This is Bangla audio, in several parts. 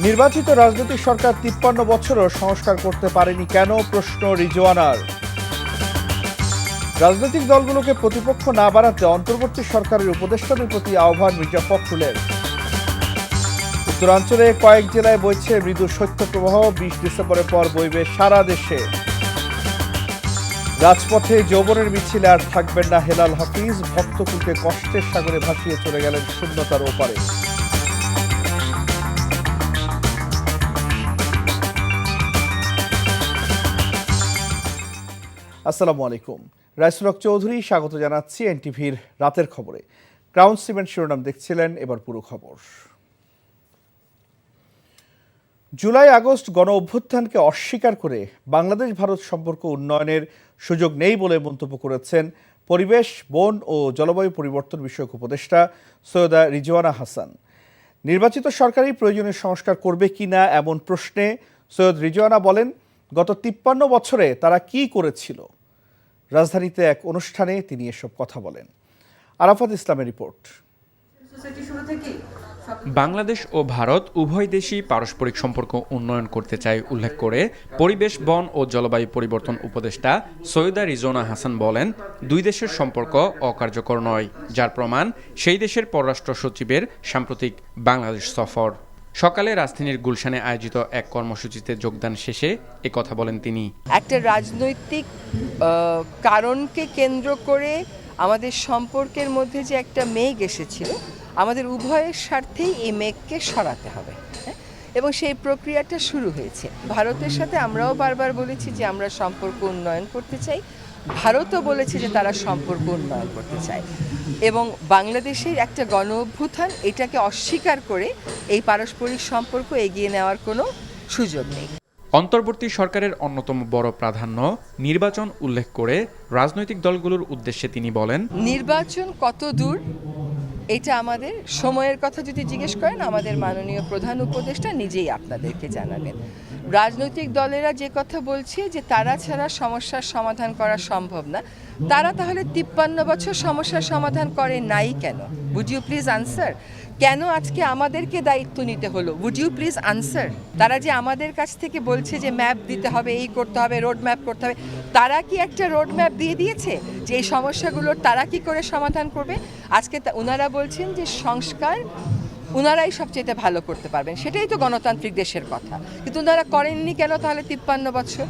নির্বাচিত রাজনৈতিক সরকার ৫৩ বছরও সংস্কার করতে পারেনি কেন, প্রশ্ন রিজওয়ানার। রাজনৈতিক দলগুলোকে প্রতিপক্ষ না বাড়াতে অন্তর্বর্তী সরকারের উপদেষ্টাদের প্রতি আহ্বান মির্জা ফখরুলের। উত্তরাঞ্চলে কয়েক জেলায় বইছে মৃদু শৈত্যপ্রবাহ, ২০ ডিসেম্বরের পর বইবে সারা দেশে। রাজপথে যৌবনের মিছিলে আর থাকবেন না হেলাল হাফিজ, ভক্তকুলকে কষ্টের সাগরে ভাসিয়ে চলে গেলেন শূন্যতার ওপারে। আসসালামু আলাইকুম, রাইসুল হক চৌধুরী স্বাগত জানাচ্ছি এনটিভির রাতের খবরে। ক্রাউন সিমেন্ট শিরোনাম দেখছিলেন, এবার পুরো খবর। জুলাই আগস্ট গণ অভ্যুত্থানকে অস্বীকার করে বাংলাদেশ ভারত সম্পর্ক উন্নয়নের সুযোগ নেই বলে মন্তব্য করেছেন পরিবেশ, বন ও জলবায়ু পরিবর্তন বিষয়ক উপদেষ্টা সৈয়দা রিজওয়ানা হাসান। নির্বাচিত সরকারই প্রয়োজনীয় সংস্কার করবে কিনা এমন প্রশ্নে সৈয়দ রিজওয়ানা বলেন, গত ৫৩ বছরে তারা কি করেছিল। রাজধানীতে এক অনুষ্ঠানে তিনি এসব কথা বলেন। আরাফাত ইসলামের রিপোর্ট। বাংলাদেশ ও ভারত উভয় দেশই পারস্পরিক সম্পর্ক উন্নয়ন করতে চায় উল্লেখ করে পরিবেশ, বন ও জলবায়ু পরিবর্তন উপদেষ্টা সৈয়দা রিজওয়ানা হাসান বলেন, দুই দেশের সম্পর্ক অকার্যকর নয়, যার প্রমাণ সেই দেশের পররাষ্ট্র সচিবের সাম্প্রতিক বাংলাদেশ সফর। সকালে রাজধানীর গুলশানে আয়োজিত এক কর্মসূচিতে যোগদান শেষে কথা বলেন তিনি। একটা রাজনৈতিক কারণকে কেন্দ্র করে আমাদের সম্পর্কের মধ্যে যে একটা মেঘ এসেছিল, আমাদের উভয়ের স্বার্থেই এই মেঘকে সরাতে হবে, এবং সেই প্রক্রিয়াটা শুরু হয়েছে। ভারতের সাথে আমরাও বারবার বলেছি যে আমরা সম্পর্ক উন্নয়ন করতে চাই, ভারতও বলেছে যে তারা সম্পর্ক উন্নয়ন করতে চায়, এবং বাংলাদেশের একটা গণ অভ্যুত্থান এটাকে অস্বীকার করে এই পারস্পরিক সম্পর্ক এগিয়ে নেওয়ার কোনো সুযোগ নেই। অন্তর্বর্তী সরকারের অন্যতম বড় প্রাধান্য নির্বাচন উল্লেখ করে রাজনৈতিক দলগুলোর উদ্দেশ্যে তিনি বলেন, নির্বাচন কত দূর এটা আমাদের সময়ের কথা যদি জিজ্ঞেস করেন, আমাদের মাননীয় প্রধান উপদেষ্টা নিজেই আপনাদেরকে জানাবেন। রাজনৈতিক দলেরা যে কথা বলছে যে তারা ছাড়া সমস্যার সমাধান করা সম্ভব না, তারা তাহলে ৫৩ বছর সমস্যার সমাধান করে নাই কেন? Would you please answer. কেন আজকে আমাদেরকে দায়িত্ব নিতে হলো? Would you please answer. তারা যে আমাদের কাছ থেকে বলছে যে ম্যাপ দিতে হবে, এই করতে হবে, রোড ম্যাপ করতে হবে, তারা কি একটা রোড ম্যাপ দিয়ে দিয়েছে যে এই সমস্যাগুলোর তারা কি করে সমাধান করবে? আজকে ওনারা বলছেন যে সংস্কার ওনারাই সবচেয়ে ভালো করতে পারবেন, সেটাই তো গণতান্ত্রিক দেশের কথা, কিন্তু ওনারা করেননি কেন তাহলে ৫৩ বছর?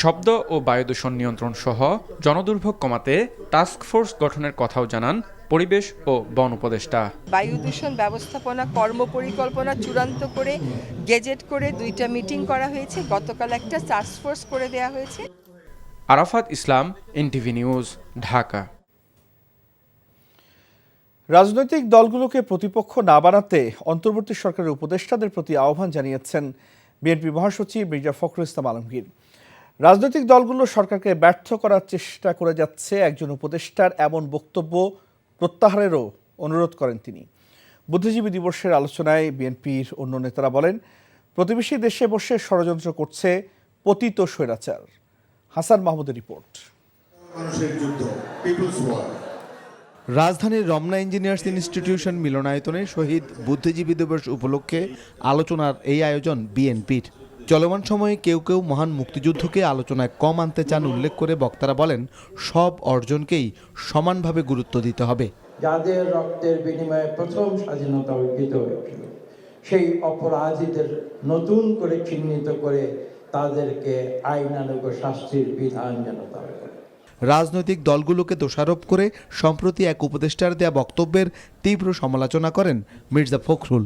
শব্দ ও বায়ু দূষণ নিয়ন্ত্রণ সহ জনদুর্ভোগ কমাতে টাস্ক ফোর্স গঠনের কথাও জানান পরিবেশ ও বন উপদেষ্টা। বায়ু দূষণ ব্যবস্থাপনা কর্মপরিকল্পনা চূড়ান্ত করে গেজেট করে ২টা মিটিং করা হয়েছে, গতকাল একটা টাস্ক ফোর্স করে দেওয়া হয়েছে। আরাফাত ইসলাম, এনটিভি নিউজ, ঢাকা। রাজনৈতিক দলগুলোকে প্রতিপক্ষ না বানাতে অন্তর্বর্তী সরকারের উপদেষ্টাদের প্রতি আহ্বান জানিয়েছেন বিএনপি মহাসচিব মির্জা ফখরুল ইসলাম আলমগীর। রাজনৈতিক দলগুলো সরকারকে ব্যর্থ করার চেষ্টা করে যাচ্ছে, একজন উপদেষ্টার এমন বক্তব্য প্রত্যাহারেরও অনুরোধ করেন তিনি। বুদ্ধিজীবী দিবসের আলোচনায় বিএনপির অন্য নেতারা বলেন, প্রতিবেশী দেশে বসে ষড়যন্ত্র করছে পতিত স্বৈরাচার। হাসান মাহমুদের রিপোর্ট। রাজধানীর রমনা ইঞ্জিনিয়ার্স ইনস্টিটিউশন মিলনায়তনে শহীদ বুদ্ধিজীবী দিবস উপলক্ষে আলোচনার এই আয়োজন বিএনপির। চলমান সময়ে কেউ কেউ মহান মুক্তিযুদ্ধকে আলোচনায় কম আনতে চান উল্লেখ করে বক্তারা বলেন, সব অর্জনকেই সমানভাবে গুরুত্ব দিতে হবে। যাদের রক্তের বিনিময়ে প্রথম স্বাধীনতা অর্জিত হয়েছিল, সেই অপরাধীদের নতুন করে চিহ্নিত করে তাদেরকে আইনানুগ শাস্তির বিধান জানাতে হবে। রাজনৈতিক দলগুলোকে দোষারোপ করে সম্প্রতি এক উপদেষ্টার দেয়া বক্তব্যের তীব্র সমালোচনা করেন মির্জা ফখরুল।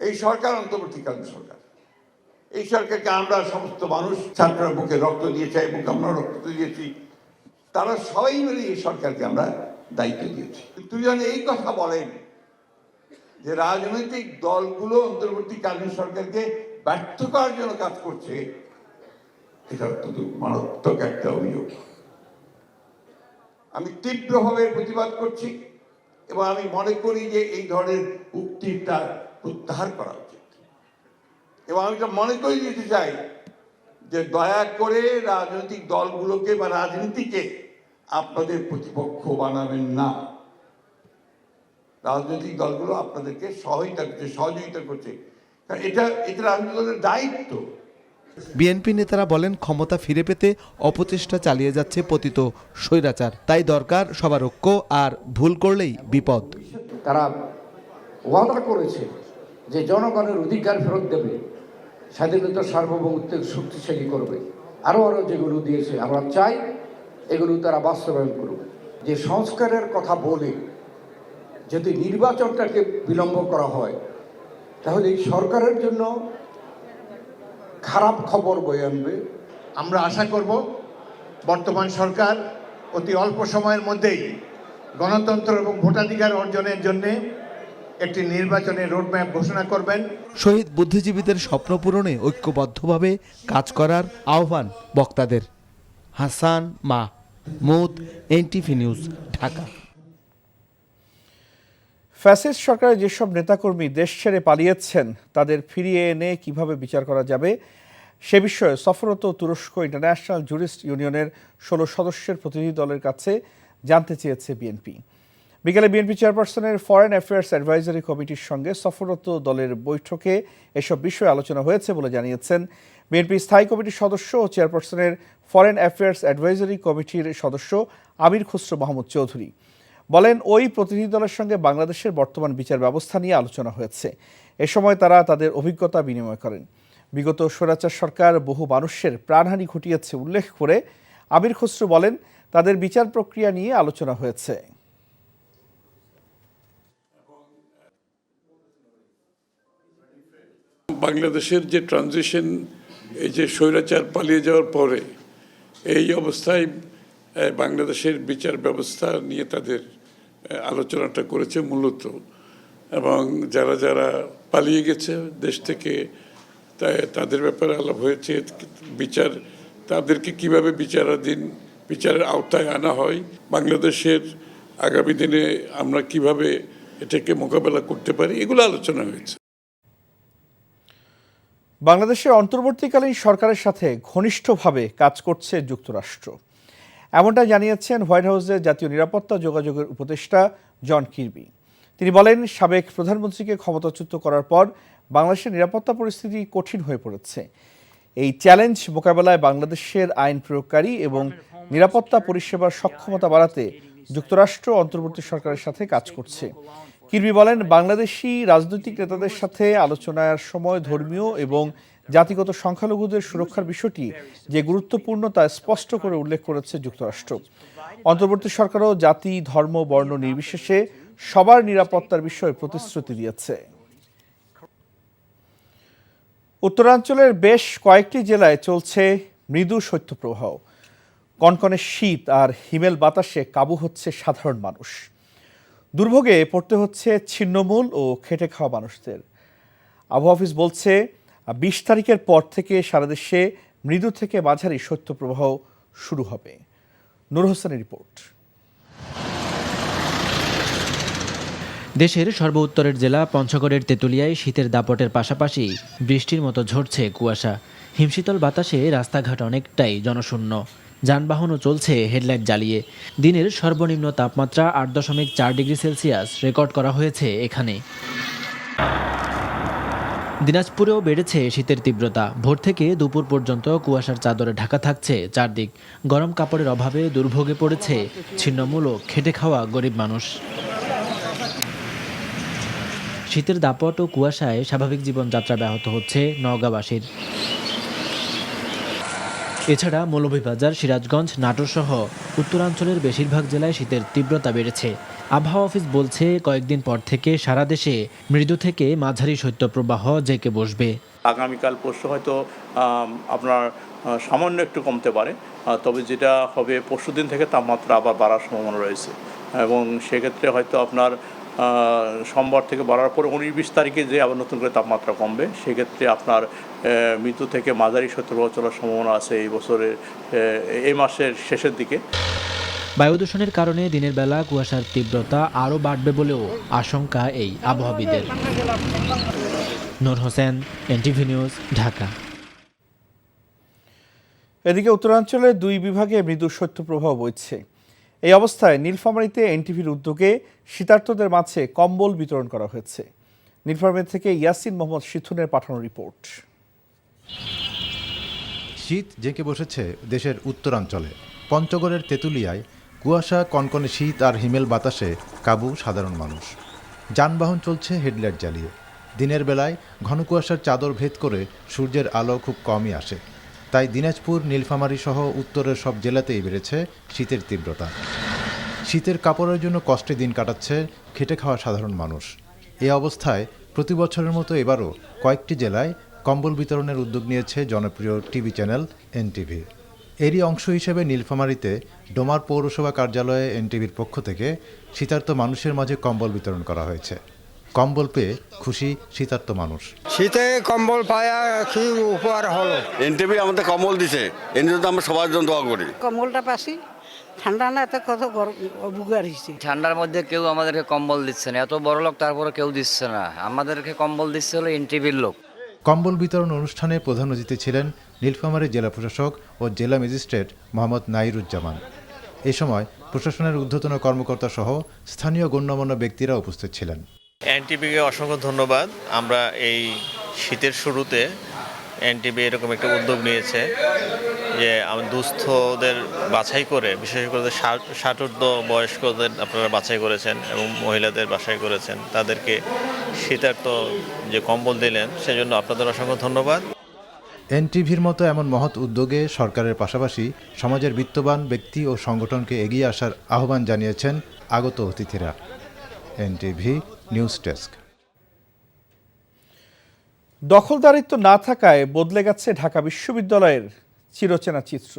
এই সরকার অন্তর্বর্তীকালীন সরকার, এই সরকারকে আমরা সমস্ত মানুষ, ছাত্ররা বুকে রক্ত দিয়েছে এবং আমরা রক্ত দিয়েছি, তারা সবাই মিলে এই সরকারকে আমরা দায়িত্ব দিয়েছি। কিন্তু যেন এই কথা বলেন যে রাজনৈতিক দলগুলো অন্তর্বর্তীকালীন সরকারকে ব্যর্থ করার জন্য কাজ করছে, এটা অত্যন্ত মারাত্মক একটা অভিযোগ। আমি তীব্রভাবে প্রতিবাদ করছি এবং আমি মনে করি যে এই ধরনের উক্তিটা প্রত্যাহার করা উচিত। এবং আমি এটা মনে করে দিতে চাই যে দয়া করে রাজনৈতিক দলগুলোকে বা রাজনীতিকে আপনাদের প্রতিপক্ষ বানাবেন না। রাজনৈতিক দলগুলো আপনাদেরকে সহযোগিতা করছে, কারণ এটা রাজনৈতিক দলের দায়িত্ব। বিএনপি নেতারা বলেন ক্ষমতা ফিরে পেতে অপচেষ্টা চালিয়ে যাচ্ছে পতিত স্বৈরাচার, তাই দরকার সবার ঐক্য, আর ভুল করলেই বিপদ। তারা ওয়াদা করেছে যে জনগণের অধিকার ফেরত দেবে, স্বাধীনতা সার্বভৌমত্ব শক্তিশালী করবে, আরও যেগুলো দিয়েছে আমরা চাই এগুলো তারা বাস্তবায়ন করবে। যে সংস্কারের কথা বলে যদি নির্বাচনটাকে বিলম্ব করা হয় তাহলে এই সরকারের জন্য খারাপ খবর বয়ে আনবে। আমরা আশা করব বর্তমান সরকার অতি অল্প সময়ের মধ্যেই গণতন্ত্র এবং ভোটাধিকার অর্জনের জন্য একটি নির্বাচনের রোডম্যাপ ঘোষণা করবেন। শহীদ বুদ্ধিজীবীদের স্বপ্ন পূরণে ঐক্যবদ্ধভাবে কাজ করার আহ্বান বক্তাদের। Hasan Mahmud, NTV news, Dhaka. Fascist সরকারের যেসব নেতাকর্মী দেশ ছেড়ে পালিয়েছেন তাদের ফিরিয়ে এনে কিভাবে বিচার করা যাবে সে বিষয়ে সফররত তুরস্ক ইন্টারন্যাশনাল জুরিস্ট ইউনিয়নের 16 সদস্যের প্রতিনিধি দলের কাছে জানতে চেয়েছে বিএনপি। বিকেলে বিএনপি চেয়ারপারসনের ফরেন অ্যাফেয়ার্স অ্যাডভাইজারি কমিটির সঙ্গে সফররত দলের বৈঠকে এসব বিষয়ে আলোচনা হয়েছে বলে জানিয়েছেন বিএনপি স্থায়ী কমিটির সদস্য ও চেয়ারপারসনের ফরেন অ্যাফেয়ার্স অ্যাডভাইজারি কমিটির সদস্য আমির খসরু মাহমুদ চৌধুরী। বলেন, ওই প্রতিনিধি দলের সঙ্গে বাংলাদেশের বর্তমান বিচার ব্যবস্থা নিয়ে আলোচনা হয়েছে। এ সময় তারা তাদের অভিজ্ঞতা বিনিময় করেন। বিগত স্বৈরাচার সরকার বহু মানুষের প্রাণহানি ঘটিয়েছে উল্লেখ করে আমির খসরু বলেন, তাদের বিচার প্রক্রিয়া নিয়ে আলোচনা হয়েছে। বাংলাদেশের যে ট্রানজিশন, এই যে স্বৈরাচার পালিয়ে যাওয়ার পরে এই অবস্থায় বাংলাদেশের বিচার ব্যবস্থা নিয়ে তাদের আলোচনাটা করেছে মূলত, এবং যারা যারা পালিয়ে গেছে দেশ থেকে তাদের ব্যাপারে আলাপ হয়েছে। বিচার, তাদেরকে কিভাবে বিচারের আওতায় আনা হয়, বাংলাদেশের আগামী দিনে আমরা কিভাবে এটাকে মোকাবেলা করতে পারি, এগুলো আলোচনা হয়েছে। বাংলাদেশের অন্তর্বর্তীকালীন সরকারের সাথে ঘনিষ্ঠভাবে কাজ করছে যুক্তরাষ্ট্র, এমনটা জানিয়েছেন হোয়াইট হাউসের জাতীয় নিরাপত্তা যোগাযোগের উপদেষ্টা জন কির্বি। তিনি বলেন, সাবেক প্রধানমন্ত্রীকে ক্ষমতাচ্যুত করার পর বাংলাদেশের নিরাপত্তা পরিস্থিতি কঠিন হয়ে পড়েছে। এই চ্যালেঞ্জ মোকাবেলায় বাংলাদেশের আইন প্রয়োগকারী এবং নিরাপত্তা পরিষেবার সক্ষমতা বাড়াতে যুক্তরাষ্ট্র অন্তর্বর্তী সরকারের সাথে কাজ করছে। কির্বি বলেন, বাংলাদেশি রাজনৈতিক নেতাদের সাথে আলোচনার সময় ধর্মীয় এবং জাতিগত সংখ্যালঘুদের সুরক্ষার বিষয়টি যে গুরুত্বপূর্ণ তা স্পষ্ট করে উল্লেখ করেছে যুক্তরাষ্ট্র। অন্তর্বর্তী সরকারও জাতি, ধর্ম, বর্ণ নির্বিশেষে সবার নিরাপত্তার বিষয়ে প্রতিশ্রুতি দিয়েছে। উত্তরাঞ্চলের বেশ কয়েকটি জেলায় চলছে মৃদু শৈত্যপ্রবাহ। কনকনে শীত আর হিমেল বাতাসে কাবু হচ্ছে সাধারণ মানুষ। দুর্ভোগে পড়তে হচ্ছে ছিন্নমূল ও খেটে খাওয়া মানুষদের। আবহাওয়া অফিস বলছে, 20 তারিখের পর থেকে সারা দেশে মৃদু থেকে মাঝারি শৈত্যপ্রবাহ শুরু হবে। নূর হোসেনের রিপোর্ট। দেশের সর্বোত্তরের জেলা পঞ্চগড়ের তেঁতুলিয়ায় শীতের দাপটের পাশাপাশি বৃষ্টির মতো ঝরছে কুয়াশা। হিমশীতল বাতাসে রাস্তাঘাট অনেকটাই জনশূন্য, যানবাহনও চলছে হেডলাইট জ্বালিয়ে। দিনের সর্বনিম্ন তাপমাত্রা 8.4 ডিগ্রি সেলসিয়াস রেকর্ড করা হয়েছে এখানে। দিনাজপুরেও বেড়েছে শীতের তীব্রতা। ভোর থেকে দুপুর পর্যন্ত কুয়াশার চাদরে ঢাকা থাকছে চারদিক। গরম কাপড়ের অভাবে দুর্ভোগে পড়েছে ছিন্নমূল ও খেটে খাওয়া গরিব মানুষ। শীতের দাপট ও কুয়াশায় স্বাভাবিক জীবনযাত্রা ব্যাহত হচ্ছে নওগাঁবাসীর। এছাড়া মৌলভীবাজার, সিরাজগঞ্জ, নাটোর সহ উত্তরাঞ্চলের বেশিরভাগ জেলায় শীতের তীব্রতা বেড়েছে। আবহাওয়া অফিস বলছে, কয়েকদিন পর থেকে সারা দেশে মৃদু থেকে মাঝারি শৈত্যপ্রবাহ জেঁকে বসবে। আগামীকাল পরশু হয়তো আপনার সামান্য একটু কমতে পারে, তবে যেটা হবে পরশুদিন থেকে তাপমাত্রা আবার বাড়ার সম্ভাবনা রয়েছে, এবং সেক্ষেত্রে হয়তো আপনার সোমবার থেকে বাড়ার পরে 19-20 তারিখে যে আবার নতুন করে তাপমাত্রা কমবে, সেক্ষেত্রে আপনার মৃদু থেকে মাঝারি শৈত্যপ্রবাহ চলার সম্ভাবনা আছে এই মাসের শেষের দিকে। বায়ু দূষণের কারণে দিনের বেলা কুয়াশার তীব্রতা আরও বাড়বে বলেও আশঙ্কা এই আবহাওয়াবিদের। নূর হোসেন, এনটিভি নিউজ, ঢাকা। এদিকে উত্তরাঞ্চলের 2 বিভাগে মৃদু শৈত্যপ্রবাহ বইছে। এই অবস্থায় নীলফামারীতে এনটিভির উদ্যোগে শীতার্তদের মাঝে কম্বল বিতরণ করা হয়েছে। নীলফামারী থেকে ইয়াসিন মোহাম্মদ শিথুনের পাঠানো রিপোর্ট। শীত জেঁকে বসেছে দেশের উত্তরাঞ্চলে। পঞ্চগড়ের তেঁতুলিয়ায় কুয়াশা, কনকনে শীত আর হিমেল বাতাসে কাবু সাধারণ মানুষ। যানবাহন চলছে হেডলাইট জ্বালিয়ে। দিনের বেলায় ঘন কুয়াশার চাদর ভেদ করে সূর্যের আলো খুব কমই আসে। তাই দিনাজপুর, নীলফামারী সহ উত্তরের সব জেলাতেই বেড়েছে শীতের তীব্রতা। শীতের কাপড়ের জন্য কষ্টে দিন কাটাচ্ছে খেটে খাওয়া সাধারণ মানুষ। এ অবস্থায় প্রতি বছরের মতো এবারও কয়েকটি জেলায় কম্বল বিতরণের উদ্যোগ নিয়েছে জনপ্রিয় টিভি চ্যানেল এনটিভি। এরই অংশ হিসেবে নীলফামারীতে ডোমার পৌরসভা কার্যালয়ে এনটিভির পক্ষ থেকে শীতার্ত মানুষের মাঝে কম্বল বিতরণ করা হয়েছে। কম্বল পেয়ে খুশি শীতার্ত মানুষ। শীতে কম্বল পায়া কি উপহার হলো। এনটিভি আমাদের কম্বল দিছে, এর জন্য আমরা সবার জন্য দোয়া করি। কম্বলটা পাচ্ছি, ঠান্ডা না এত কত বুগার হয়েছে। ঠান্ডার মধ্যে কেউ আমাদেরকে কম্বল দিচ্ছে না, এত বড় লোক তারপরে কেউ দিচ্ছে না। আমাদেরকে কম্বল দিচ্ছে হলো এনটিভির লোক। কম্বল বিতরণ অনুষ্ঠানে প্রধান অতিথি ছিলেন নীলফামারী জেলা প্রশাসক ও জেলা ম্যাজিস্ট্রেট মোহাম্মদ নাইরুজ্জামান। এ সময় প্রশাসনের ঊর্ধ্বতন কর্মকর্তা সহ স্থানীয় গণ্যমান্য ব্যক্তিরা উপস্থিত ছিলেন। এনটিভিকে অসংখ্য ধন্যবাদ। আমরা এই শীতের শুরুতে এনটিভি এরকম একটা উদ্যোগ নিয়েছে যে দুস্থদের বাছাই করে, বিশেষ করে 60 বয়স্কদের আপনারা বাছাই করেছেন এবং মহিলাদের বাছাই করেছেন, তাদেরকে শীতার্ত যে কম্বল দিলেন সেজন্য আপনাদের অসংখ্য ধন্যবাদ। এনটিভির মতো এমন মহৎ উদ্যোগে সরকারের পাশাপাশি সমাজের বিত্তবান ব্যক্তি ও সংগঠনকে এগিয়ে আসার আহ্বান জানিয়েছেন আগত অতিথিরা। NTV news desk. দখলদারিত্ব না থাকায় বদলে গেছে ঢাকা বিশ্ববিদ্যালয়ের চিরচেনা চিত্র।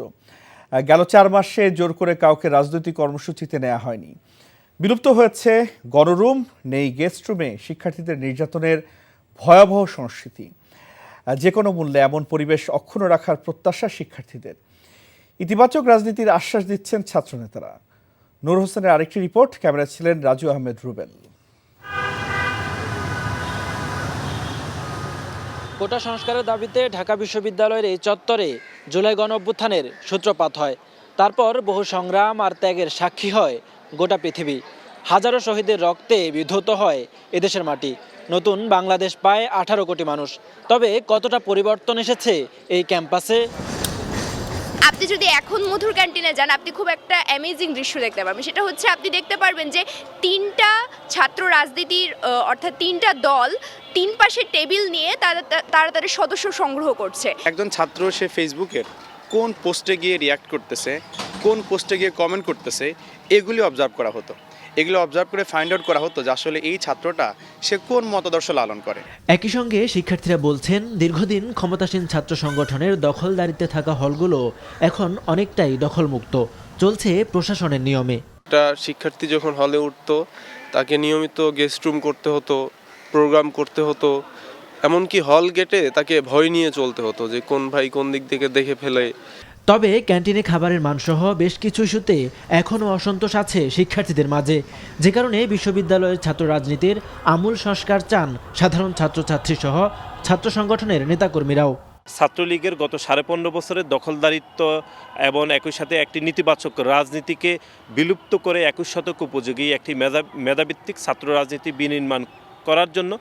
গেল 4 মাসে জোর করে কাউকে রাজনৈতিক কর্মসূচিতে নেওয়া হয়নি। বিলুপ্ত হয়েছে গণরুম, নেই গেস্ট রুমে শিক্ষার্থীদের নির্যাতনের ভয়াবহ সংস্কৃতি। যে কোনো মূল্যে এমন পরিবেশ অক্ষুণ্ণ রাখার প্রত্যাশা শিক্ষার্থীদের। ইতিবাচক রাজনীতির আশ্বাস দিচ্ছেন ছাত্রনেতারা। নূর হোসেনের আরেকটি রিপোর্ট, ক্যামেরায় ছিলেন রাজু আহমেদ রুবেল। কোটা সংস্কারের দাবিতে ঢাকা বিশ্ববিদ্যালয়ের এই চত্বরে জুলাই গণঅভ্যুত্থানের সূত্রপাত হয়। তারপর বহু সংগ্রাম আর ত্যাগের সাক্ষী হয় গোটা পৃথিবী। হাজারো শহীদের রক্তে বিধৌত হয় এদেশের মাটি। নতুন বাংলাদেশ পায় 18 কোটি মানুষ। তবে কতটা পরিবর্তন এসেছে এই ক্যাম্পাসে? আপনি যদি এখন মধুর ক্যান্টিনে যান, আপনি খুব একটা অ্যামেজিং দৃশ্য দেখতে পারবেন। সেটা হচ্ছে আপনি দেখতে পারবেন যে 3টা ছাত্র রাজনীতির অর্থাৎ 3টা দল 3 পাশে টেবিল নিয়ে তারা তাদের সদস্য সংগ্রহ করছে। একজন ছাত্র সে ফেসবুকের কোন পোস্টে গিয়ে রিয়াক্ট করতেছে, কোন পোস্টে গিয়ে কমেন্ট করতেছে, এগুলি অবজার্ভ করা হতো। এগুলো অবজার্ভ করে ফাইন্ড আউট করা হতো যে আসলে এই ছাত্রটা সে কোন মতাদর্শ লালন করে। একই সঙ্গে শিক্ষার্থীরা বলছেন, দীর্ঘদিন ক্ষমতাসীন ছাত্র সংগঠনের দখলদারিতে থাকা হলগুলো এখন অনেকটাই দখলমুক্ত। চলছে প্রশাসনের নিয়মে। একটা শিক্ষার্থী যখন হলে উঠতো তাকে নিয়মিত গেস্ট রুম করতে হতো, প্রোগ্রাম করতে হতো, এমনকি হল গেটে তাকে ভয় নিয়ে চলতে হতো যে কোন ভাই কোন দিক থেকে দেখে ফেলে। তবে ক্যান্টিনে খাবারের মানসহ বেশ কিছু ইস্যুতে এখনও অসন্তোষ আছে শিক্ষার্থীদের মাঝে, যে কারণে বিশ্ববিদ্যালয়ের ছাত্র রাজনীতির আমূল সংস্কার চান সাধারণ ছাত্রছাত্রী সহ ছাত্র সংগঠনের নেতাকর্মীরাও। ছাত্রলীগের গত 15.5 বছরের দখলদারিত্ব এবং একই সাথে একটি নেতিবাচক রাজনীতিকে বিলুপ্ত করে 21 শতক উপযোগী একটি মেধাভিত্তিক ছাত্র রাজনীতি বিনির্মাণ করার জন্য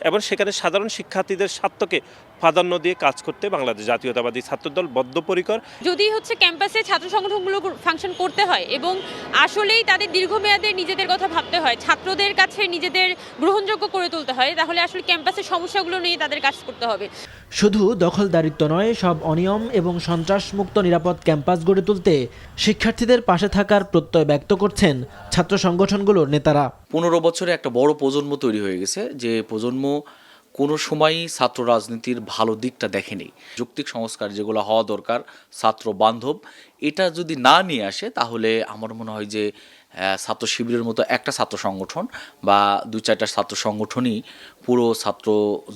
এবং সেখানে সাধারণ শিক্ষার্থীদের স্বার্থকে প্রাধান্য দিয়ে কাজ করতে বাংলাদেশ জাতীয়তাবাদী ছাত্রদল বদ্ধপরিকর। যদি ক্যাম্পাসে ছাত্র সংগঠনগুলো ফাংশন করতে হয় এবং আসলেই তাদের দীর্ঘমেয়াদে নিজেদের কথা ভাবতে হয়, ছাত্রদের কাছে নিজেদের গ্রহণযোগ্য করে তুলতে হয়, তাহলে আসলে ক্যাম্পাসের সমস্যাগুলো নিয়ে তাদের কাজ করতে হবে। শুধু দখলদারিত্ব নয়, সব অনিয়ম এবং সন্ত্রাসমুক্ত নিরাপদ ক্যাম্পাস গড়ে তুলতে শিক্ষার্থীদের পাশে থাকার প্রত্যয় ব্যক্ত করছেন ছাত্র সংগঠনগুলোর নেতারা। 15 বছরে একটা বড় প্রজন্ম তৈরি হয়ে গেছে, যে প্রজন্ম কোনো সময়ই ছাত্র রাজনীতির ভালো দিকটা দেখেনি। যৌক্তিক সংস্কার যেগুলো হওয়া দরকার, ছাত্র বান্ধব, এটা যদি না নিয়ে আসে তাহলে আমার মনে হয় যে ছাত্র শিবিরের মতো একটা ছাত্র সংগঠন বা 2-4টা ছাত্র সংগঠনই পুরো ছাত্র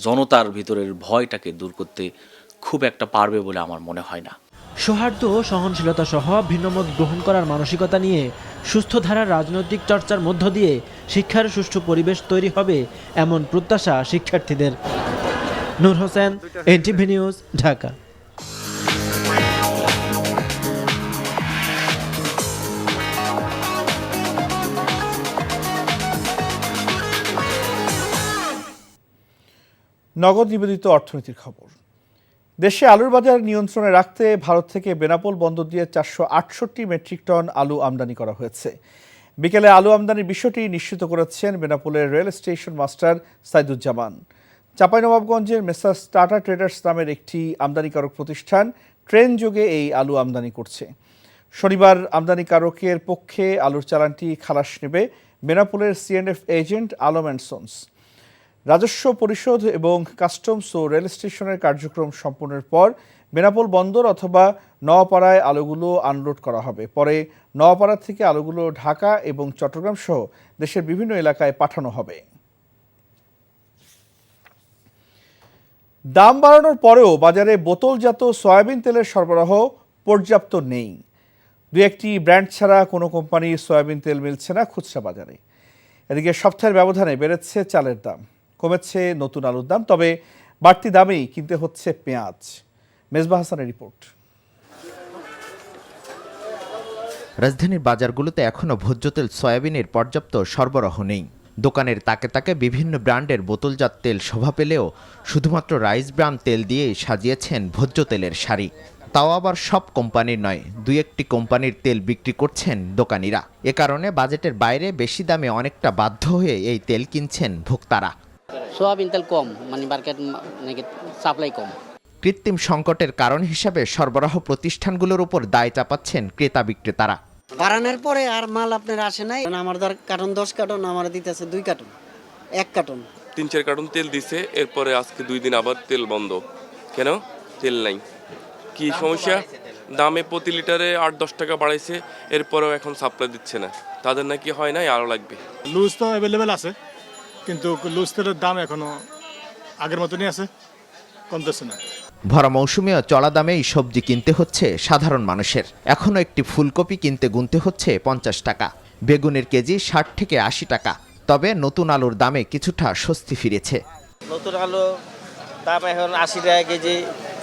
জনতার ভিতরের ভয়টাকে দূর করতে খুব একটা পারবে বলে আমার মনে হয় না। সৌহার্দ্য, সহনশীলতা সহ ভিন্নমত গ্রহণ করার মানসিকতা নিয়ে সুস্থ ধারার রাজনৈতিক চর্চার মধ্য দিয়ে শিক্ষার সুষ্ঠু পরিবেশ তৈরি হবে এমন প্রত্যাশা শিক্ষার্থীদের। নূর হোসেন, এনটিভি নিউজ, ঢাকা। নগদ নিবেদিত অর্থনীতির খবর। দেশে আলুর বাজার নিয়ন্ত্রণে রাখতে ভারত থেকে বেনাপোল বন্দর দিয়ে 468 মেট্রিক টন আলু আমদানি করা হয়েছে। বিকেলে আলু আমদানির বিষয়টি নিশ্চিত করেছেন বেনাপোলের রেল স্টেশন মাস্টার সাইদুজ্জামান। চাঁপাইনবাবগঞ্জের মেসার্স টাটা ট্রেডার্স নামের একটি আমদানিকারক প্রতিষ্ঠান ট্রেন যোগে এই আলু আমদানি করছে। শনিবার আমদানিকারকের পক্ষে আলুর চালানটি খালাস নেবে বেনাপোলের CNF agent Alam and sons. রাজস্ব পরিশোধ এবং কাস্টমস ও রেল স্টেশনের কার্যক্রম সম্পন্নের পর বেনাপোল বন্দর অথবা নওয়াপাড়ায় আলুগুলো আনলোড করা হবে। পরে নওয়াপাড়া থেকে আলুগুলো ঢাকা এবং চট্টগ্রাম সহ দেশের বিভিন্ন এলাকায় পাঠানো হবে। দাম বাড়ানোর পরেও বাজারে বোতলজাত সয়াবিন তেলের সরবরাহ পর্যাপ্ত নেই। দু একটি ব্র্যান্ড ছাড়া কোনো কোম্পানির সয়াবিন তেল মিলছে না খুচরা বাজারে। এদিকে সপ্তাহের ব্যবধানে বেড়েছে চালের দাম, কমেছে নতুন আলুর দাম, তবে বাড়তি দামেই কিনতে হচ্ছে পেঁয়াজ। মেজবা হাসানের রিপোর্ট। রাজধানীর বাজারগুলোতে এখনও ভোজ্য তেল সয়াবিনের পর্যাপ্ত সরবরাহ নেই। দোকানের তাকে তাকে বিভিন্ন ব্র্যান্ডের বোতলজাত তেল শোভা পেলেও শুধুমাত্র রাইস ব্রান তেল দিয়েই সাজিয়েছেন ভোজ্য তেলের সারি। তাও আবার সব কোম্পানির নয়, দুই একটি কোম্পানির তেল বিক্রি করছেন দোকানিরা। এ কারণে বাজেটের বাইরে বেশি দামে অনেকটা বাধ্য হয়ে এই তেল কিনছেন ভোক্তারা। সোয়াবিন তেল কম, মানে মার্কেট সাপ্লাই কম। কৃত্রিম সংকটের কারণ হিসাবে সরবরাহ প্রতিষ্ঠানগুলোর উপর দায় চাপাচ্ছেন ক্রেতা বিক্রেতারা। বাড়ানোর পরে আর মাল আপনার আসে নাই। আমার কার্টন 10 কার্টন, আমার দিতেছে 2 কার্টন, 1 কার্টন। 3-4 কার্টন তেল দিছে, এরপরে আজকে 2 দিন আবার তেল বন্ধ। কেন? তেল নাই। কি সমস্যা? দামে প্রতি লিটারে 8-10 টাকা বাড়াইছে, এরপরেও এখন সাপ্লাই দিচ্ছে না। তাদের নাকি হয় নাই, আরও লাগবে। লুজ তো অ্যাভেলেবেল আছে, কিন্তু লুজ তেলের দাম এখনো আগের মতনই আছে, কমতেছে না। ভরা মৌসুমেও চড়া দামেই সবজি কিনতে হচ্ছে সাধারণ মানুষের। এখনও একটি ফুলকপি কিনতে গুনতে হচ্ছে 50 টাকা, বেগুনের কেজি 60 থেকে 80 টাকা। তবে নতুন আলুর দামে কিছুটা স্বস্তি ফিরেছে। নতুন আলু দাম এখন 80 টাকা কেজি,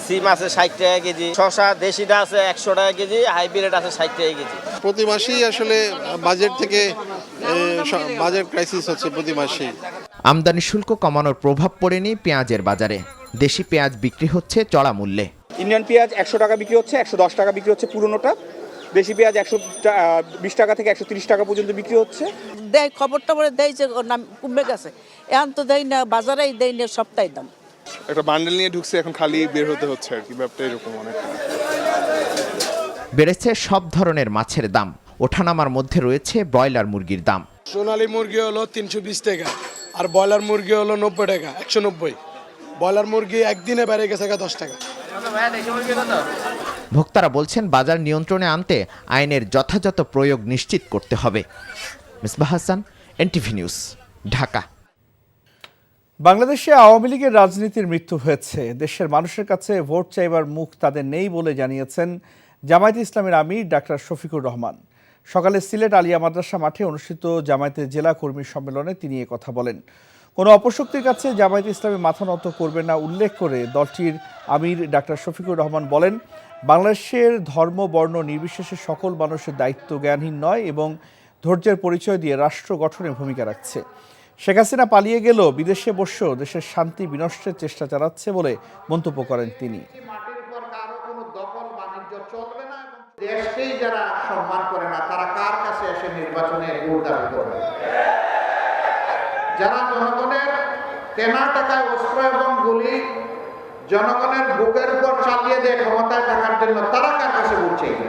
সিম আছে 60 টাকা কেজি, শসা দেশিটা আছে 100 টাকা কেজি, হাইব্রিড আছে 60 টাকা কেজি। প্রতি মাসেই আসলে বাজেট থেকে বাজেট ক্রাইসিস হচ্ছে প্রতি মাসেই। আমদানি শুল্ক কমানোর প্রভাব পড়েনি পেঁয়াজের বাজারে। দেশি পেঁয়াজ বিক্রি হচ্ছে চড়া মূল্যে। ইন্ডিয়ান পেঁয়াজ 100 টাকা বিক্রি হচ্ছে, 110 টাকা বিক্রি হচ্ছে পুরোনোটা। দেশি পেঁয়াজ 120 টাকা থেকে 130 টাকা পর্যন্ত বিক্রি হচ্ছে। দেয় খবরটা বলে দেয় যে নাম কমে গেছে, এখন তো দেয় না, বাজারেই দেয় না, সপ্তাহে দাম। একটা বান্ডেল নিয়ে ঢুকছে, এখন খালি বের হতে হচ্ছে আর কি, ব্যাপারটা এরকম অনেকটা। বেড়েছে সব ধরনের মাছের দাম, ওঠানামার মধ্যে রয়েছে ব্রয়লার মুরগির দাম। সোনালী মুরগি হলো 320 টাকা, আর ব্রয়লার মুরগি হলো 90 টাকা, 190। ব্রয়লার মুরগি একদিনে বেড়ে গেছে 10 টাকা। ভোক্তারা বলছেন বাজার নিয়ন্ত্রণে আনতে আইনের যথাযথ প্রয়োগ নিশ্চিত করতে হবে। Misbah Hasan, NTV news, Dhaka. বাংলাদেশে আওয়ামী লীগের রাজনীতির মৃত্যু হয়েছে। দেশের মানুষের কাছে ভোট চাইবার মুখ তাদের নেই বলে জানিয়েছেন জামায়াতে ইসলামের আমির ডাক্তার শফিকুর রহমান। সকালে সিলেট আলিয়া মাদ্রাসা মাঠে অনুষ্ঠিত জামায়াতের জেলা কর্মী সম্মেলনে তিনি কথা বলেন। কোনো অপশক্তির কাছে জামায়াতে ইসলামী মাথা নত করবে না উল্লেখ করে দলটির আমির ডাক্তার শফিকুর রহমান বলেন, বাংলাদেশের ধর্ম বর্ণ নির্বিশেষে সকল মানুষের দায়িত্ব জ্ঞানহীন নয় এবং ধৈর্যের পরিচয় দিয়ে রাষ্ট্র গঠনে ভূমিকা রাখছে। শেখ হাসিনা পালিয়ে গেলেও বিদেশে বসেও দেশের শান্তি বিনষ্টের চেষ্টা চালাচ্ছে বলে মন্তব্য করেন তিনি। দেশকেই যারা সম্মান করে না, তারা কার কাছে এসে নির্বাচনে ভোট দাবি করবে? যারা জনগণের কেনা টাকায় অস্ত্র এবং গুলি জনগণের বুকের উপর চালিয়ে দেয় ক্ষমতায় থাকার জন্য, তারা কার কাছে ভোট চাইবে?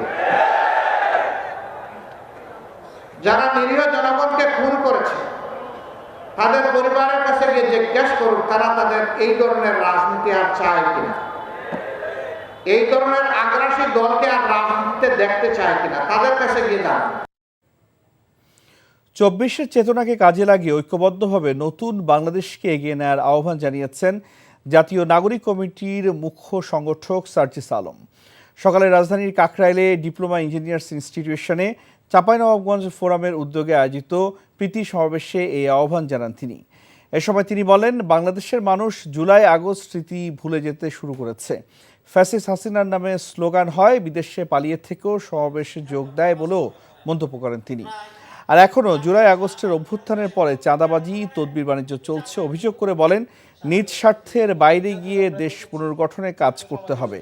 যারা নিরীহ জনগণকে খুন করেছে, তাদের পরিবারের কাছে গিয়ে জিজ্ঞেস করুন তারা তাদের এই ধরনের রাজনীতি আর চায় কিনা, এই ধরনের আগ্রাসী দলকে আর রাজনীতিতে দেখতে চায় কিনা, তাদের কাছে গিয়ে দাঁড়ান। 24-এর চেতনাকে কাজে লাগিয়ে ঐক্যবদ্ধভাবে নতুন বাংলাদেশকে এগিয়ে নেওয়ার আহ্বান জানিয়েছেন জাতীয় নাগরিক কমিটির মুখ্য সংগঠক সার্জিস আলম। সকালে রাজধানীর কাকরাইলে ডিপ্লোমা ইঞ্জিনিয়ার্স ইনস্টিটিউশনে চাঁপাইনবাবগঞ্জ ফোরামের উদ্যোগে আয়োজিত প্রীতি সমাবেশে এই আহ্বান জানান তিনি। এ সময় তিনি বলেন, বাংলাদেশের মানুষ জুলাই আগস্ট স্মৃতি ভুলে যেতে শুরু করেছে। ফ্যাসিস্ট হাসিনার নামে স্লোগান হয়, বিদেশে পালিয়ে থেকেও সমাবেশে যোগ দেয় বলেও মন্তব্য করেন তিনি। আর এখনও জুলাই আগস্টের অভ্যুত্থানের পরে চাঁদাবাজি তদবির বাণিজ্য চলছে অভিযোগ করে বলেন, নিজ স্বার্থের বাইরে গিয়ে দেশ পুনর্গঠনে কাজ করতে হবে।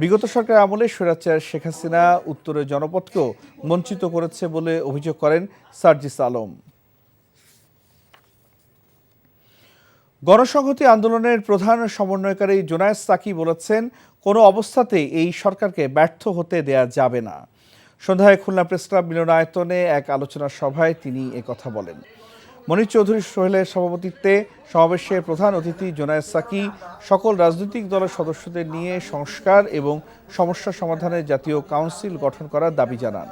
বিগত সরকার আমলে স্বৈরাচার শেখ হাসিনা উত্তরের জনপদকেও বঞ্চিত করেছে বলে অভিযোগ করেন সার্জিস আলম। গণসংহতি আন্দোলনের প্রধান সমন্বয়কারী জোনায়েদ সাকি বলেছেন, কোনো অবস্থাতেই এই সরকারকে ব্যর্থ হতে দেয়া যাবে না। সন্ধ্যায় খুলনা প্রেসক্লাব মিলনায়তনে এক আলোচনা সভায় তিনি একথা বলেন। মনির চৌধুরী সোহেলের সভাপতিত্বে সমাবেশে প্রধান অতিথি জোনায়েদ সাকি সকল রাজনৈতিক দলের সদস্যদের নিয়ে সংস্কার এবং সমস্যা সমাধানের জাতীয় কাউন্সিল গঠন করার দাবি জানান।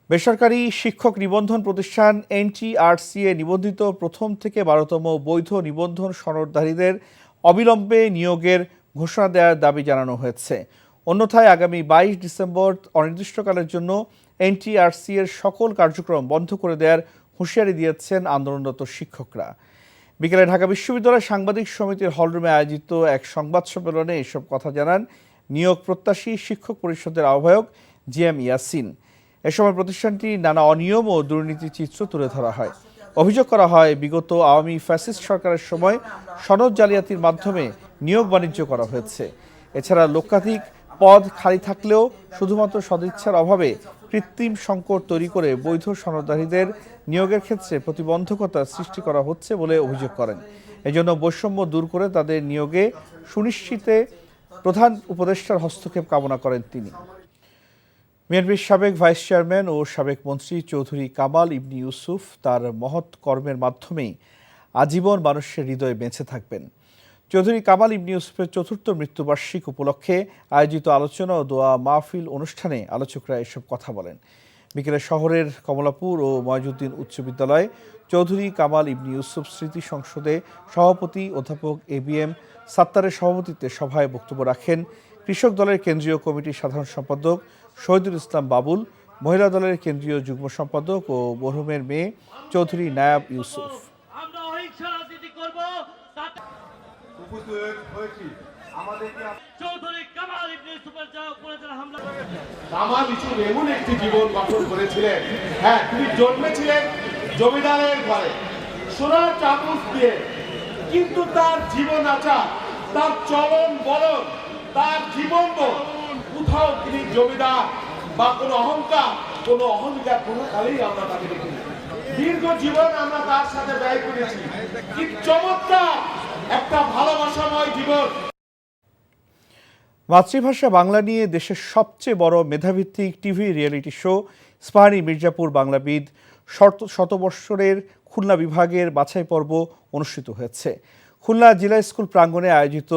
বেসরকারি শিক্ষক নিবন্ধন প্রতিষ্ঠান NTRCA নিবন্ধিত প্রথম থেকে 12তম বৈধ নিবন্ধন সনদধারীদের অবিলম্বে নিয়োগের ঘোষণা দেওয়ার দাবি জানানো হয়েছে। অন্যথায় আগামী 22 ডিসেম্বর অনির্দিষ্টকালের জন্য NTRCA-র সকল কার্যক্রম বন্ধ করে দেওয়ার হুঁশিয়ারি দিয়েছেন আন্দোলনরত শিক্ষকরা। বিকেলে ঢাকা বিশ্ববিদ্যালয় সাংবাদিক সমিতির হলরুমে আয়োজিত এক সংবাদ সম্মেলনে এসব কথা জানান নিয়োগ প্রত্যাশী শিক্ষক পরিষদের আহ্বায়ক GM ইয়াসিন। এ সময় প্রতিষ্ঠানটি নানা অনিয়ম ও দুর্নীতির চিত্র তুলে ধরা হয়। অভিযোগ করা হয়, বিগত আওয়ামী ফ্যাসিস্ট সরকারের সময় সনদ জালিয়াতির মাধ্যমে নিয়োগ বাণিজ্য করা হয়েছে। এছাড়া লক্ষাধিক পদ খালি থাকলেও শুধুমাত্র সদিচ্ছার অভাবে কৃত্রিম সংকট তৈরি করে বৈধ সনদধারীদের নিয়োগের ক্ষেত্রে প্রতিবন্ধকতা সৃষ্টি করা হচ্ছে বলে অভিযোগ করেন। এজন্য বৈষম্য দূর করে তাদের নিয়োগে সুনিশ্চিতে প্রধান উপদেষ্টার হস্তক্ষেপ কামনা করেন তিনি। বিএনপির সাবেক ভাইস চেয়ারম্যান ও সাবেক মন্ত্রী চৌধুরী কামাল ইবনে ইউসুফ তার মহৎ কর্মের মাধ্যমেই আজীবন মানুষের হৃদয়ে বেঁচে থাকবেন। চৌধুরী কামাল ইবনে ইউসুফের ৪র্থ মৃত্যুবার্ষিকী উপলক্ষে আয়োজিত আলোচনা ও দোয়া মাহফিল অনুষ্ঠানে আলোচকরা এসব কথা বলেন। বিকেলে শহরের কমলাপুর ও ময়জুদ্দিন উচ্চ বিদ্যালয়ে চৌধুরী কামাল ইবনে ইউসুফ স্মৃতি সংসদে সভাপতি অধ্যাপক ABM সাত্তারের সভাপতিত্বে সভায় বক্তব্য রাখেন কৃষক দলের কেন্দ্রীয় কমিটির সাধারণ সম্পাদক শহীদুল ইসলাম বাবুল, মহিলা দলের কেন্দ্রীয় যুগ্ম সম্পাদক ও মরহুমের মেয়ে চৌধুরী নায়াব ইউসুফ। কামাল ইউসুফ এমন একটি জীবন গঠন করেছিলেন, হ্যাঁ তিনি জন্মেছিলেন জমিদারের ঘরে সোনার চামচ দিয়ে, কিন্তু তার জীবন আচার, তার চলন বলন, তার জীবন কোথাও তিনি জমিদার বা কোনো অহংকার কোনো কালেই আমরা তাকে দেখিনি। দীর্ঘ জীবন আমরা তার সাথে ব্যয় করেছি, কি চমৎকার একটা ভালোবাসাময় জীবন। মাতৃভাষা বাংলা নিয়ে দেশের সবচেয়ে বড় মেধাভিত্তিক TV reality show Ispahani Mirzapur Banglabid শতবর্ষের খুলনা বিভাগের বাছাই পর্ব অনুষ্ঠিত হয়েছে। খুলনা জেলা স্কুল প্রাঙ্গণে আয়োজিত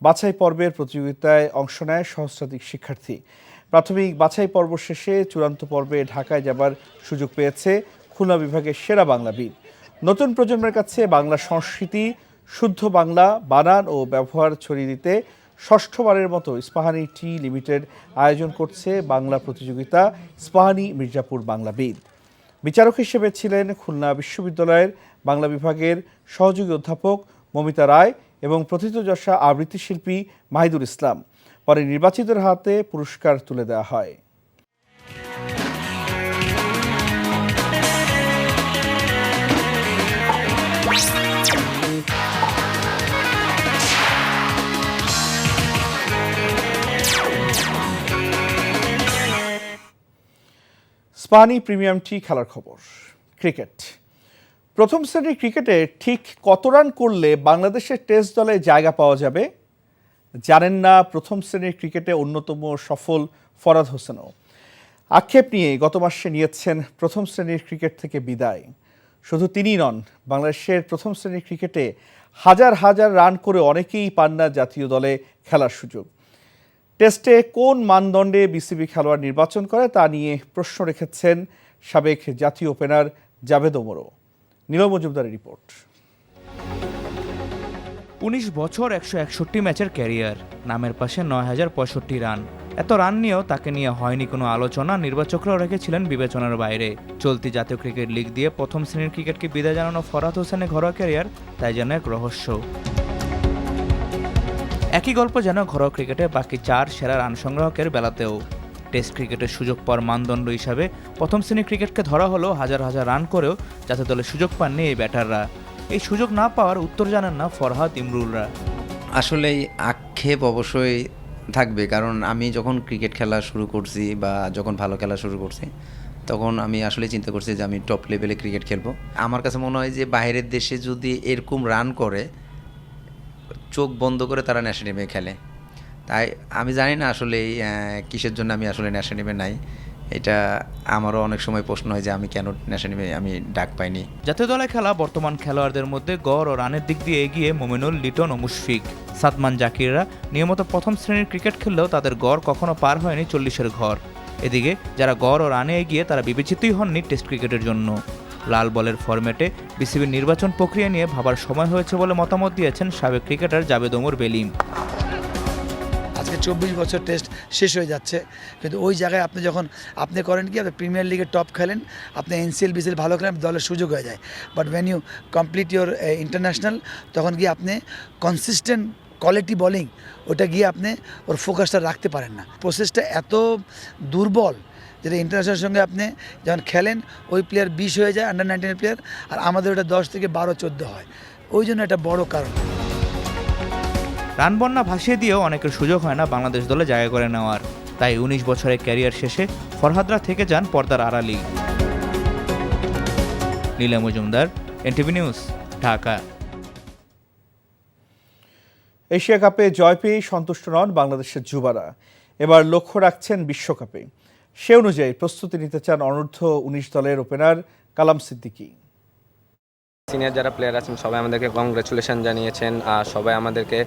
বাছাই পর্বের প্রতিযোগিতায় অংশ নেয় সহস্রাধিক শিক্ষার্থী। প্রাথমিক বাছাই পর্ব শেষে চূড়ান্ত পর্বে ঢাকায় যাবার সুযোগ পেয়েছে খুলনা বিভাগের সেরা বাংলাবিদ। নতুন প্রজন্মের কাছে বাংলা সংস্কৃতি, শুদ্ধ বাংলা বানান ও ব্যবহার ছড়িয়ে দিতে ষষ্ঠবারের মতো ইস্পাহানী টি লিমিটেড আয়োজন করছে বাংলা প্রতিযোগিতা ইস্পাহানী মির্জাপুর বাংলাবিদ। বিচারক হিসেবে ছিলেন খুলনা বিশ্ববিদ্যালয়ের বাংলা বিভাগের সহযোগী অধ্যাপক মমিতা রায় এবং প্রথিতযশা আবৃত্তি শিল্পী মাহিদুল ইসলাম। পরে নির্বাচিতদের হাতে পুরস্কার তুলে দেওয়া হয়। ইস্পাহানী প্রিমিয়াম টি খেলার খবর। ক্রিকেট। প্রথম শ্রেণীর ক্রিকেটে ঠিক কত রান করলে বাংলাদেশের টেস্ট দলে জায়গা পাওয়া যাবে জানেন না প্রথম শ্রেণীর ক্রিকেটে অন্যতম সফল ফরহাদ হোসেনও। আক্ষেপ নিয়ে গত মাসে নিয়েছেন প্রথম শ্রেণীর ক্রিকেট থেকে বিদায়। শুধু তিনিই নন, বাংলাদেশের প্রথম শ্রেণীর ক্রিকেটে হাজার হাজার রান করে অনেকেই পান না জাতীয় দলে খেলার সুযোগ। টেস্টে কোন মানদণ্ডে বিসিবি খেলোয়াড় নির্বাচন করে তা নিয়ে প্রশ্ন রেখেছেন সাবেক জাতীয় ওপেনার জাভেদ ওমরও। নীল মজুমদারের রিপোর্ট। 19 বছর 161 ম্যাচের ক্যারিয়ার, নামের পাশে 9065 রান। এত রান নিয়েও তাকে নিয়ে হয়নি কোনো আলোচনা, নির্বাচকরাও রেখেছিলেন বিবেচনার বাইরে। চলতি জাতীয় ক্রিকেট লিগ দিয়ে প্রথম শ্রেণীর ক্রিকেটকে বিদায় জানানো ফরহাদ হোসেনের ঘরোয়া ক্যারিয়ার তাই যেন এক রহস্য। একই গল্প যেন ঘরোয়া ক্রিকেটে বাকি 4 সেরা রান সংগ্রাহকের বেলাতেও। টেস্ট ক্রিকেটের সুযোগ পাওয়ার মানদণ্ড হিসাবে প্রথম শ্রেণীর ক্রিকেটকে ধরা হলো হাজার হাজার রান করেও যাতে দলে সুযোগ পাননি এই ব্যাটাররা। এই সুযোগ না পাওয়ার উত্তর জানান না ফরহাদ ইমরুলরা। আসলেই আক্ষেপ অবশ্যই থাকবে, কারণ আমি যখন ক্রিকেট খেলা শুরু করছি বা যখন ভালো খেলা শুরু করছি তখন আমি আসলে চিন্তা করছি যে আমি টপ লেভেলে ক্রিকেট খেলবো। আমার কাছে মনে হয় যে বাইরের দেশে যদি এরকম রান করে চোখ বন্ধ করে তারা ন্যাশনাল টিমে খেলে। তাই আমি জানি না আসলে কিসের জন্য আমি আসলে ন্যাশনাল টিমে নাই। এটা আমারও অনেক সময় প্রশ্ন হয় যে আমি কেন ন্যাশনাল টিমে আমি ডাক পাইনি। জাতীয় দলে খেলা বর্তমান খেলোয়াড়দের মধ্যে গড় ও রানের দিক দিয়ে এগিয়ে মোমিনুল, লিটন ও মুশফিক। সাদমান জাকিররা নিয়মিত প্রথম শ্রেণীর ক্রিকেট খেললেও তাদের গড় কখনো পার হয়নি 40-এর ঘর। এদিকে যারা গড় ও রানে এগিয়ে তারা বিবেচিতই হননি টেস্ট ক্রিকেটের জন্য। লাল বলের ফরম্যাটে বিসিবির নির্বাচন প্রক্রিয়া নিয়ে ভাবার সময় হয়েছে বলে মতামত দিয়েছেন সাবেক ক্রিকেটার জাভেদ ওমর বেলিম। আজকে 24 বছর টেস্ট শেষ হয়ে যাচ্ছে, কিন্তু ওই জায়গায় আপনি যখন আপনি করেন কি, আপনি প্রিমিয়ার লিগে টপ খেলেন, আপনি এনসিএল বিসিএল ভালো খেলেন, দলের সুযোগ হয়ে যায়। But when you complete your international, তখন গিয়ে আপনি কনসিস্টেন্ট কোয়ালিটি বোলিং ওটা গিয়ে আপনি ওর ফোকাসটা রাখতে পারেন না। প্রসেসটা এত দুর্বল যেটা ইন্টারন্যাশনালের সঙ্গে আপনি যখন খেলেন ওই প্লেয়ার 20 হয়ে যায়, আন্ডার 19 প্লেয়ার, আর আমাদের ওটা 10 থেকে 12-14 হয়। ওই জন্য এটা বড় কারণ। রান বন্যা ভাসিয়ে দিয়েও অনেকের সুযোগ হয় না বাংলাদেশ দলে জায়গা করে নেওয়ার। তাই 19 বছরের ক্যারিয়ার শেষে ফরহাদরা থেকে যান পর্দার আড়ালেই। Nila Majumdar, NTV news, Dhaka. Asia কাপে জয় পেয়ে সন্তুষ্ট নন বাংলাদেশের যুবারা, এবার লক্ষ্য রাখছেন বিশ্বকাপে। সে অনুযায়ী প্রস্তুতি নিতে চান অনূর্ধ্ব-19 দলের ওপেনার কালাম সিদ্দিকী। সিনিয়র যারা প্লেয়ার আছেন সবাই আমাদেরকে কংগ্রেচুলেশন জানিয়েছেন, আর সবাই আমাদেরকে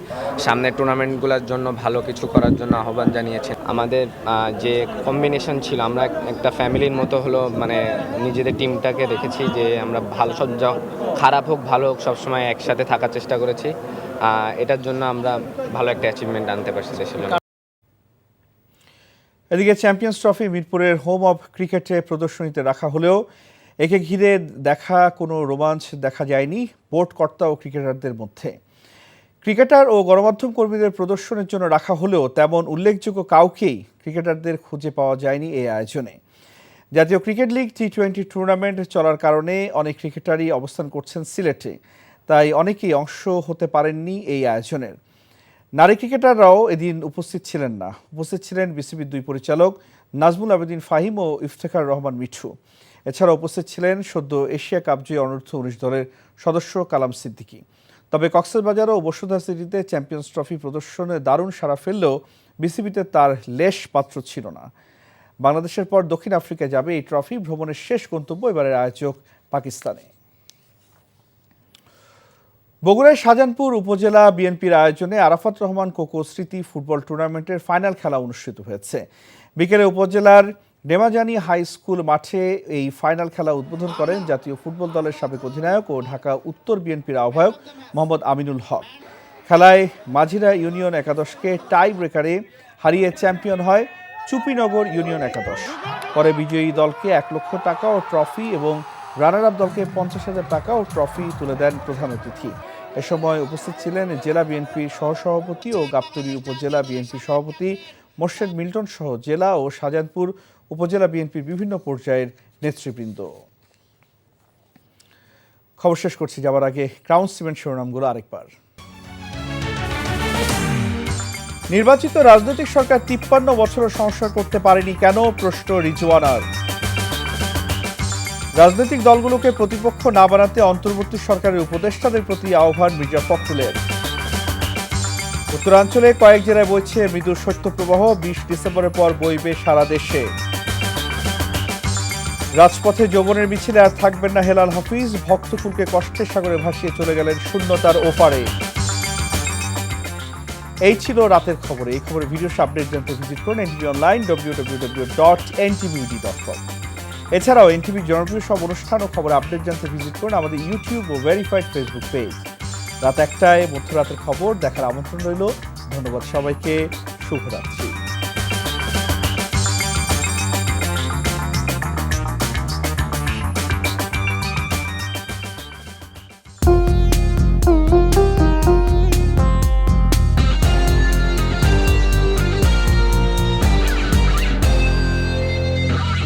সামনের টুর্নামেন্টগুলোর জন্য ভালো কিছু করার জন্য আহ্বান জানিয়েছেন। আমাদের যে কম্বিনেশন ছিল, আমরা একটা ফ্যামিলির মতো হলো, মানে নিজেদের টিমটাকে দেখেছি যে আমরা ভালো, সব খারাপ হোক ভালো হোক সবসময় একসাথে থাকার চেষ্টা করেছি। এটার জন্য আমরা ভালো একটা অ্যাচিভমেন্ট আনতে পারছি দেশের জন্য। এদিকে চ্যাম্পিয়ন্স ট্রফি মিরপুরের হোম অব ক্রিকেটে প্রদর্শনীতে রাখা হলেও একে ঘিরে কোনো রোমাঞ্চ দেখা যায়নি বোর্ড কর্তা ও ক্রিকেটারদের মধ্যে। ক্রিকেটার ও গণমাধ্যম কর্মীদের প্রদর্শনের জন্য রাখা হলেও তেমন উল্লেখযোগ্য কাউকেই ক্রিকেটারদের খুঁজে পাওয়া যায়নি এই আয়োজনে। জাতীয় ক্রিকেট লিগ টি-20 টুর্নামেন্ট চলার কারণে অনেক ক্রিকেটারই অবস্থান করছেন সিলেটে, তাই অনেকেই অংশ হতে পারেননি এই আয়োজনের। নারী ক্রিকেটাররাও এদিন উপস্থিত ছিলেন না। উপস্থিত ছিলেন বিসিবির 2 পরিচালক নাজমুল আবেদিন ফাহিম ও ইফতেখার রহমান মিঠু। এছাড়া উপস্থিত ছিলেন সদ্য এশিয়া কাপ জয়ী অনূর্ধ্ব-19 দলের সদস্য কালাম সিদ্দিকী। তবে কক্সবাজার ও বসুন্ধরা সিটিতে চ্যাম্পিয়ন্স ট্রফি প্রদর্শনে দারুণ সাড়া ফেললেও বিসিবিতে তার লেশ পাত্র ছিল না। বাংলাদেশের পর দক্ষিণ আফ্রিকায় যাবে এই ট্রফি। ভ্রমণের শেষ গন্তব্য এবারের আয়োজক পাকিস্তানে। বগুড়ায় শাহজাহানপুর উপজেলা বিএনপির আয়োজনে আরাফাত রহমান কোকো স্মৃতি ফুটবল টুর্নামেন্টের ফাইনাল খেলা অনুষ্ঠিত হয়েছে। বিকেলে উপজেলার ডেমাজানি হাই স্কুল মাঠে এই ফাইনাল খেলা উদ্বোধন করেন জাতীয় ফুটবল দলের সাবেক অধিনায়ক ও ঢাকা উত্তর বিএনপির আহ্বায়ক মোহাম্মদ আমিনুল হক। খেলায় মাঝিরা ইউনিয়ন একাদশকে টাই ব্রেকারে হারিয়ে চ্যাম্পিয়ন হয় চুপিনগর ইউনিয়ন একাদশ। পরে বিজয়ী দলকে 1 লক্ষ টাকা ও ট্রফি এবং রানার আপ দলকে 50,000 টাকা ও ট্রফি তুলে দেন প্রধান অতিথি। এ সময় উপস্থিত ছিলেন জেলা বিএনপির সহসভাপতি ও গাবতলী উপজেলা বিএনপির সভাপতি মোর্শেদ মিল্টন সহ জেলা ও শাহজাহানপুর উপজেলা বিএনপির বিভিন্ন পর্যায়ের নেতৃবৃন্দ। খবর শেষ করছি, যাবার আগে ক্রাউন সিমেন্ট শিরোনামগুলো আরেকবার। নির্বাচিত রাজনৈতিক সরকার 53 বছরও সংস্কার করতে পারেনি কেন, প্রশ্ন রিজওয়ানার। রাজনৈতিক দলগুলোকে প্রতিপক্ষ না বানাতে অন্তর্বর্তী সরকারের উপদেষ্টাদের প্রতি আহ্বান মির্জা ফখরুলের। উত্তরাঞ্চলে কয়েক জেলায় বইছে মৃদু শৈত্যপ্রবাহ, 20 ডিসেম্বরের পর বইবে সারা দেশে। রাজপথে যৌবনের মিছিলে আর থাকবেন না হেলাল হাফিজ, ভক্তকুলকে কষ্টের সাগরে ভাসিয়ে চলে গেলেন শূন্যতার ওপারে। এই ছিল রাতের খবরে। এই খবরের ভিডিও আপডেট জানতে ভিজিট করুন এনটিভি অনলাইন www.ntv.com। এছাড়াও এনটিভির জনপ্রিয় সব অনুষ্ঠান ও খবর আপডেট জানতে ভিজিট করুন আমাদের ইউটিউব ও ভেরিফাইড ফেসবুক পেজ। রাত 1টায় মধ্যরাতের খবর দেখার আমন্ত্রণ রইল। ধন্যবাদ সবাইকে, শুভরাত্রি।